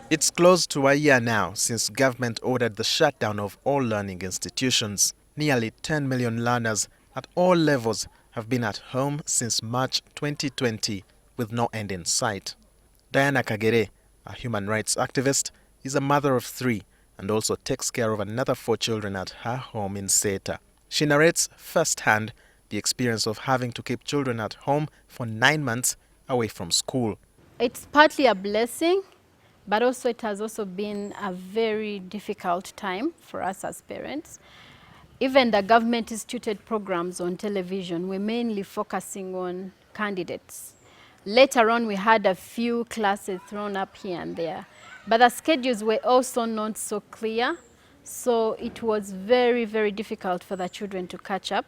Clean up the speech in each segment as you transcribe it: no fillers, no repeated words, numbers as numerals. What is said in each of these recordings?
It's close to a year now since government ordered the shutdown of all learning institutions. Nearly 10 million learners at all levels have been at home since March 2020 with no end in sight. Diana Kagere, a human rights activist, is a mother of 3 and also takes care of another 4 children at her home in Seta. She narrates firsthand the experience of having to keep children at home for 9 months away from school. It's partly a blessing, but also it has also been a very difficult time for us as parents. Even the government instituted programs on television were mainly focusing on candidates. Later on, we had a few classes thrown up here and there, but the schedules were also not so clear, so it was very, very difficult for the children to catch up.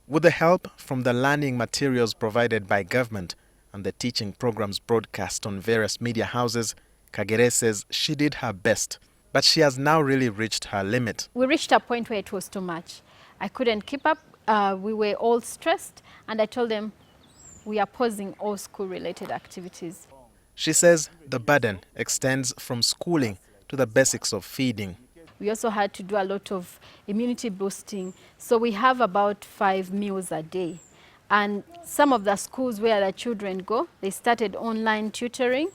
With the help from the learning materials provided by government and the teaching programs broadcast on various media houses, Kagere says she did her best, but she has now really reached her limit. We reached a point where it was too much. I couldn't keep up. We were all stressed, and I told them we are pausing all school-related activities. She says the burden extends from schooling to the basics of feeding. We also had to do a lot of immunity boosting. So we have about 5 meals a day. And some of the schools where the children go, they started online tutoring,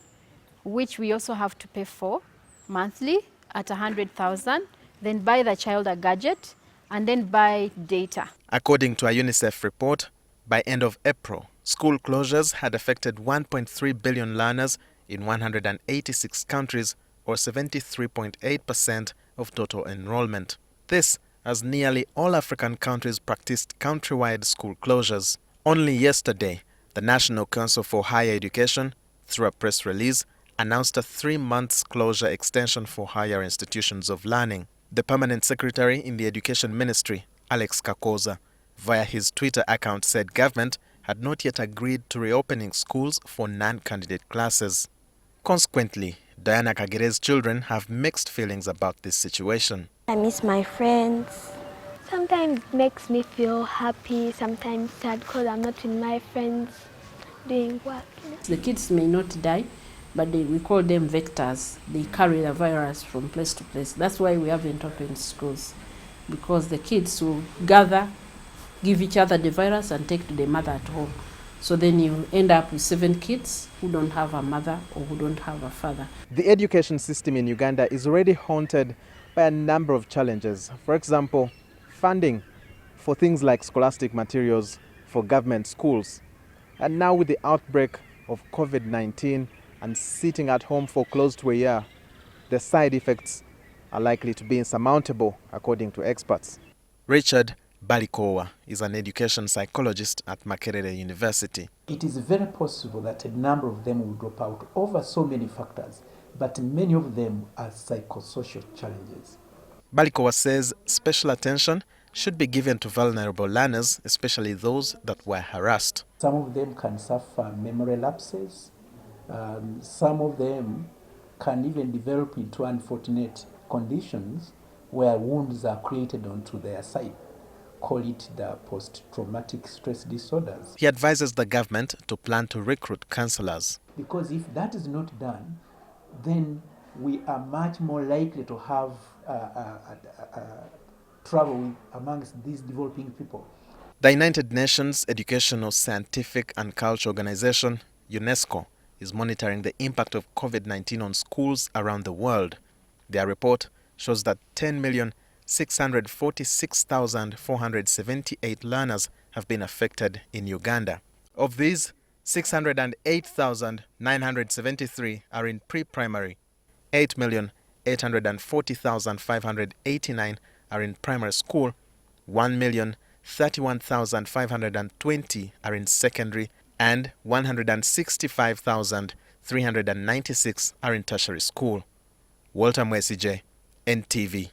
which we also have to pay for monthly at 100,000, then buy the child a gadget, and then buy data. According to a UNICEF report, by end of April, school closures had affected 1.3 billion learners in 186 countries, or 73.8% of total enrollment. This as nearly all African countries practiced countrywide school closures. Only yesterday, the National Council for Higher Education, through a press release, announced a 3-month closure extension for higher institutions of learning. The permanent secretary in the Education Ministry, Alex Kakoza, via his Twitter account said government had not yet agreed to reopening schools for non-candidate classes. Consequently, Diana Kagere's children have mixed feelings about this situation. I miss my friends. Sometimes it makes me feel happy, sometimes sad because I'm not with my friends doing work. The kids may not die, but we call them vectors. They carry the virus from place to place. That's why we haven't opened schools, because the kids will gather, give each other the virus and take to the mother at home. So then you end up with 7 kids who don't have a mother or who don't have a father. The education system in Uganda is already haunted by a number of challenges. For example, funding for things like scholastic materials for government schools. And now with the outbreak of COVID-19 and sitting at home for close to a year, the side effects are likely to be insurmountable, according to experts. Richard Balikowa is an education psychologist at Makerere University. It is very possible that a number of them will drop out over so many factors, but many of them are psychosocial challenges. Balikowa says special attention should be given to vulnerable learners, especially those that were harassed. Some of them can suffer memory lapses. Some of them can even develop into unfortunate conditions where wounds are created onto their side. Call it the post-traumatic stress disorders. He advises the government to plan to recruit counselors. Because if that is not done, then we are much more likely to have trouble amongst these developing people. The United Nations Educational, Scientific and Cultural Organization, UNESCO, is monitoring the impact of COVID-19 on schools around the world. Their report shows that 10,646,478 learners have been affected in Uganda. Of these, 608,973 are in pre-primary, 8,840,589 are in primary school, 1,031,520 are in secondary, and 165,396 are in tertiary school. Walter Mwesije, NTV.